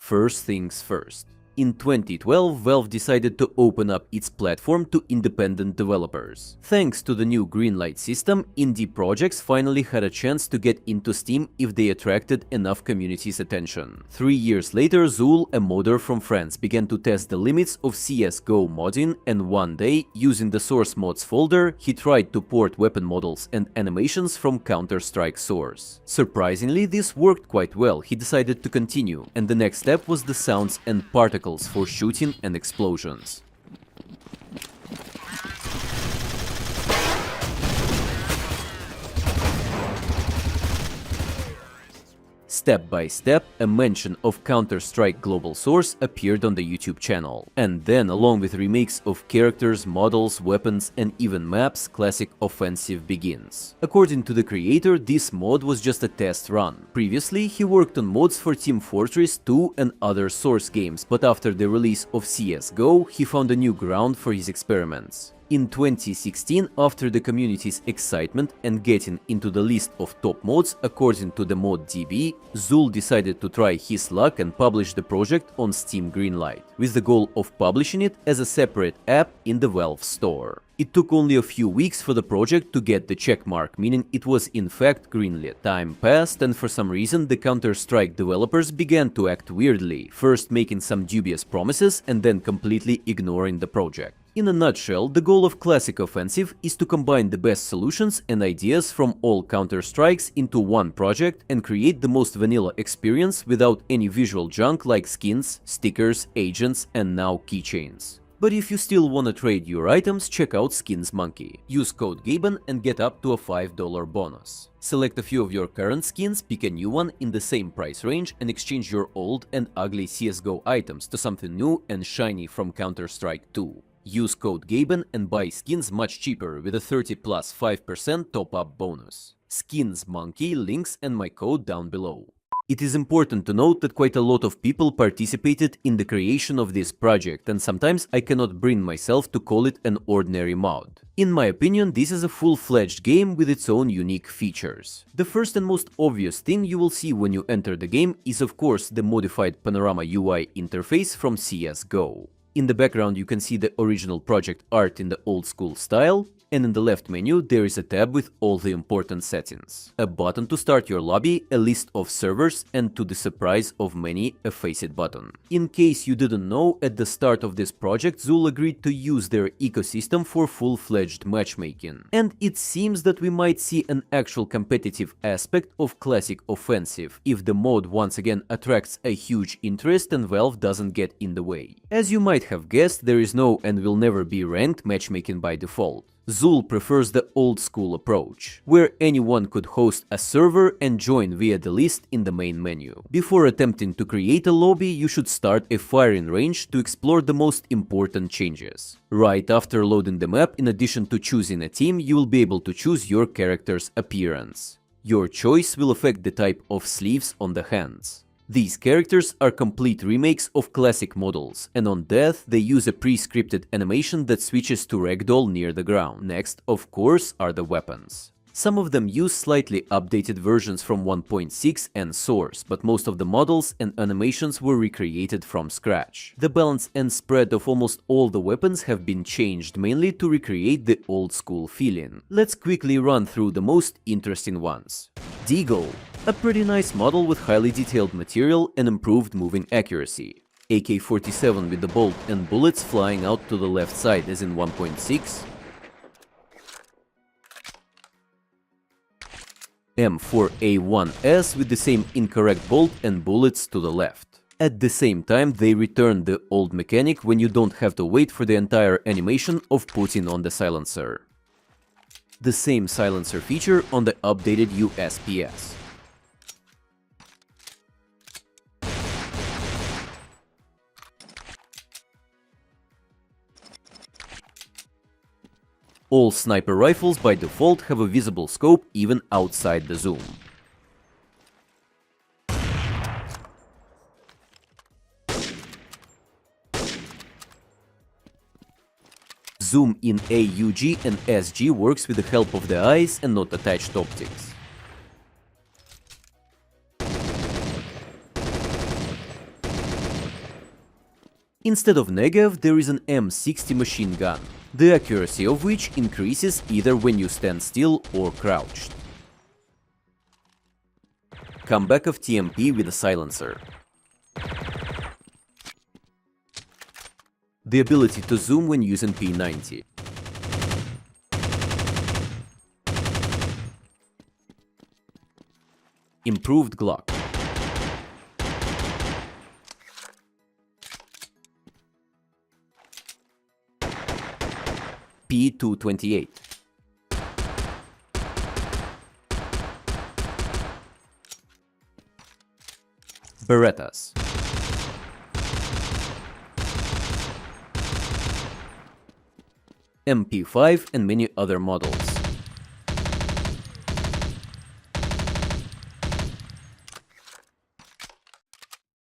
First things first. In 2012, Valve decided to open up its platform to independent developers. Thanks to the new Greenlight system, indie projects finally had a chance to get into Steam if they attracted enough community's attention. 3 years later, Zul, a modder from France, began to test the limits of CSGO modding, and one day, using the source mods folder, he tried to port weapon models and animations from Counter-Strike source. Surprisingly, this worked quite well. He decided to continue, and the next step was the sounds and particles for shooting and explosions. Step by step, a mention of Counter-Strike Global Source appeared on the YouTube channel. And then, along with remakes of characters, models, weapons, and even maps, classic Offensive begins. According to the creator, this mod was just a test run. Previously, he worked on mods for Team Fortress 2 and other Source games, but after the release of CSGO, he found a new ground for his experiments. In 2016, after the community's excitement and getting into the list of top mods according to the ModDB, Zul decided to try his luck and publish the project on Steam Greenlight, with the goal of publishing it as a separate app in the Valve store. It took only a few weeks for the project to get the checkmark, meaning it was in fact greenlit. Time passed, and for some reason the Counter-Strike developers began to act weirdly, first making some dubious promises and then completely ignoring the project. In a nutshell, the goal of Classic Offensive is to combine the best solutions and ideas from all Counter-Strikes into one project and create the most vanilla experience without any visual junk like skins, stickers, agents, and now keychains. But if you still wanna trade your items, check out Skins Monkey. Use code Gaben and get up to a $5 bonus. Select a few of your current skins, pick a new one in the same price range, and exchange your old and ugly CSGO items to something new and shiny from Counter-Strike 2. Use code Gaben and buy skins much cheaper with a 30 plus 5% top-up bonus. Skins Monkey, links and my code down below. It is important to note that quite a lot of people participated in the creation of this project, and sometimes I cannot bring myself to call it an ordinary mod. In my opinion, this is a full-fledged game with its own unique features. The first and most obvious thing you will see when you enter the game is of course the modified panorama UI interface from CSGO. In the background you can see the original project art in the old school style, and in the left menu there is a tab with all the important settings. A button to start your lobby, a list of servers, and to the surprise of many, a Faceit button. In case you didn't know, at the start of this project Zul agreed to use their ecosystem for full-fledged matchmaking. And it seems that we might see an actual competitive aspect of Classic Offensive if the mod once again attracts a huge interest and Valve doesn't get in the way. As you might have guessed, there is no and will never be ranked matchmaking by default. Zul prefers the old-school approach, where anyone could host a server and join via the list in the main menu. Before attempting to create a lobby, you should start a firing range to explore the most important changes. Right after loading the map, in addition to choosing a team, you will be able to choose your character's appearance. Your choice will affect the type of sleeves on the hands. These characters are complete remakes of classic models, and on death they use a pre-scripted animation that switches to ragdoll near the ground. Next, of course, are the weapons. Some of them use slightly updated versions from 1.6 and Source, but most of the models and animations were recreated from scratch. The balance and spread of almost all the weapons have been changed, mainly to recreate the old-school feeling. Let's quickly run through the most interesting ones. Deagle. A pretty nice model with highly detailed material and improved moving accuracy. AK-47 with the bolt and bullets flying out to the left side as in 1.6. M4A1S with the same incorrect bolt and bullets to the left. At the same time, they return the old mechanic when you don't have to wait for the entire animation of putting on the silencer. The same silencer feature on the updated USPS. All sniper rifles by default have a visible scope even outside the zoom. Zoom in AUG and SG works with the help of the eyes and not attached optics. Instead of Negev, there is an M60 machine gun, the accuracy of which increases either when you stand still or crouched. Comeback of TMP with a silencer. The ability to zoom when using P90. Improved Glock. P228. Berettas. MP5 and many other models.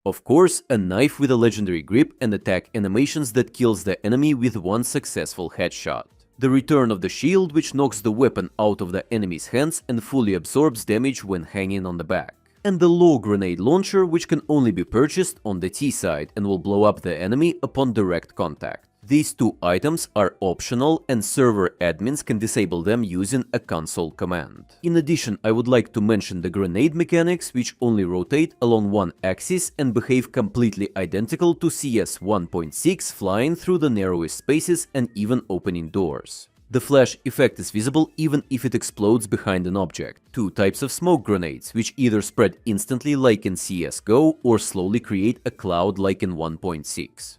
Of course, a knife with a legendary grip and attack animations that kills the enemy with one successful headshot. The return of the shield, which knocks the weapon out of the enemy's hands and fully absorbs damage when hanging on the back. And the low grenade launcher, which can only be purchased on the T side and will blow up the enemy upon direct contact. These two items are optional and server admins can disable them using a console command. In addition, I would like to mention the grenade mechanics, which only rotate along one axis and behave completely identical to CS 1.6, flying through the narrowest spaces and even opening doors. The flash effect is visible even if it explodes behind an object. Two types of smoke grenades, which either spread instantly like in CSGO or slowly create a cloud like in 1.6.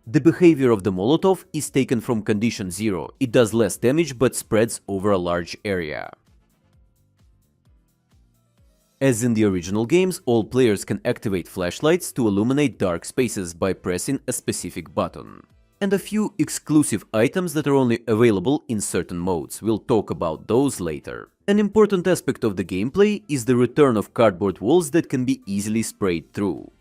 The behavior of the Molotov is taken from condition 0. It does less damage but spreads over a large area. As in the original games, all players can activate flashlights to illuminate dark spaces by pressing a specific button. And a few exclusive items that are only available in certain modes. We'll talk about those later. An important aspect of the gameplay is the return of cardboard walls that can be easily sprayed through.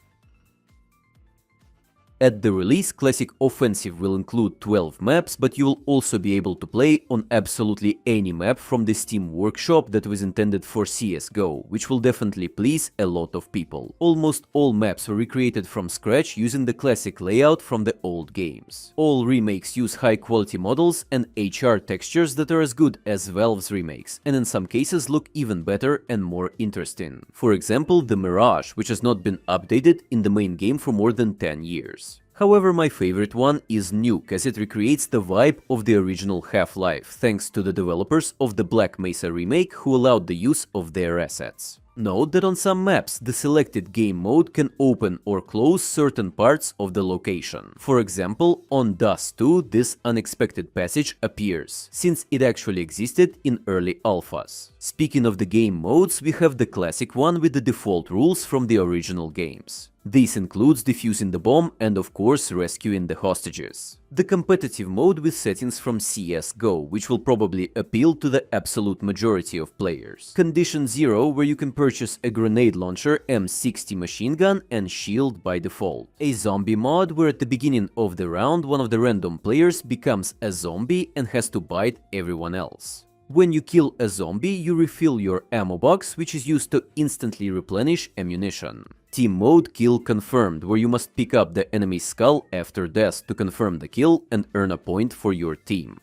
At the release, Classic Offensive will include 12 maps, but you will also be able to play on absolutely any map from the Steam Workshop that was intended for CSGO, which will definitely please a lot of people. Almost all maps were recreated from scratch using the classic layout from the old games. All remakes use high-quality models and HR textures that are as good as Valve's remakes, and in some cases look even better and more interesting. For example, the Mirage, which has not been updated in the main game for more than 10 years. However, my favorite one is Nuke, as it recreates the vibe of the original Half-Life, thanks to the developers of the Black Mesa remake who allowed the use of their assets. Note that on some maps, the selected game mode can open or close certain parts of the location. For example, on Dust 2, this unexpected passage appears, since it actually existed in early alphas. Speaking of the game modes, we have the classic one with the default rules from the original games. This includes defusing the bomb and of course rescuing the hostages. The competitive mode with settings from CSGO, which will probably appeal to the absolute majority of players. Condition 0, where you can purchase a grenade launcher, M60 machine gun and shield by default. A zombie mod, where at the beginning of the round one of the random players becomes a zombie and has to bite everyone else. When you kill a zombie, you refill your ammo box, which is used to instantly replenish ammunition. Team mode Kill Confirmed, where you must pick up the enemy's skull after death to confirm the kill and earn a point for your team.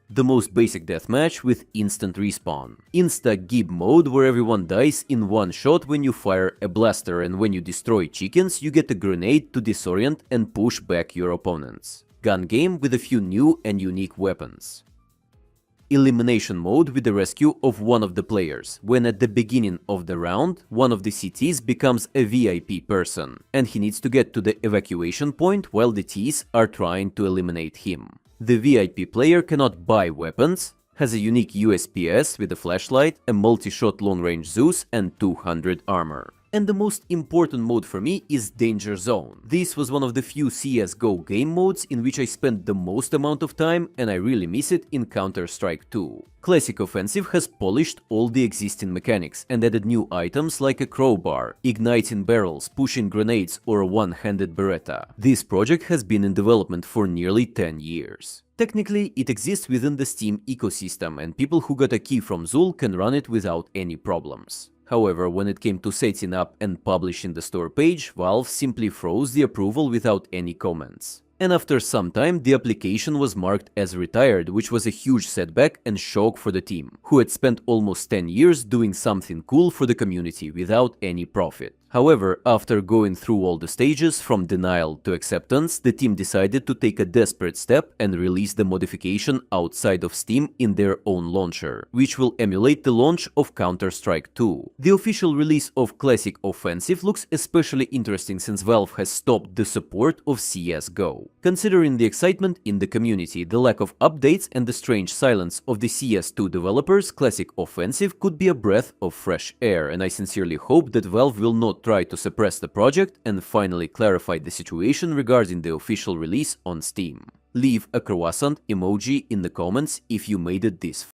The most basic deathmatch with instant respawn. Insta-Gib mode, where everyone dies in one shot when you fire a blaster, and when you destroy chickens, you get a grenade to disorient and push back your opponents. Gun game with a few new and unique weapons. Elimination mode with the rescue of one of the players, when at the beginning of the round, one of the CTs becomes a VIP person, and he needs to get to the evacuation point while the Ts are trying to eliminate him. The VIP player cannot buy weapons, has a unique USPS with a flashlight, a multi-shot long-range Zeus and 200 armor. And the most important mode for me is Danger Zone. This was one of the few CSGO game modes in which I spent the most amount of time, and I really miss it in Counter-Strike 2. Classic Offensive has polished all the existing mechanics and added new items like a crowbar, igniting barrels, pushing grenades or a one-handed Beretta. This project has been in development for nearly 10 years. Technically, it exists within the Steam ecosystem, and people who got a key from Zul can run it without any problems. However, when it came to setting up and publishing the store page, Valve simply froze the approval without any comments. And after some time, the application was marked as retired, which was a huge setback and shock for the team, who had spent almost 10 years doing something cool for the community without any profit. However, after going through all the stages from denial to acceptance, the team decided to take a desperate step and release the modification outside of Steam in their own launcher, which will emulate the launch of Counter-Strike 2. The official release of Classic Offensive looks especially interesting since Valve has stopped the support of CS:GO. Considering the excitement in the community, the lack of updates and the strange silence of the CS2 developers, Classic Offensive could be a breath of fresh air, and I sincerely hope that Valve will not try to suppress the project and finally clarify the situation regarding the official release on Steam. Leave a croissant emoji in the comments if you made it this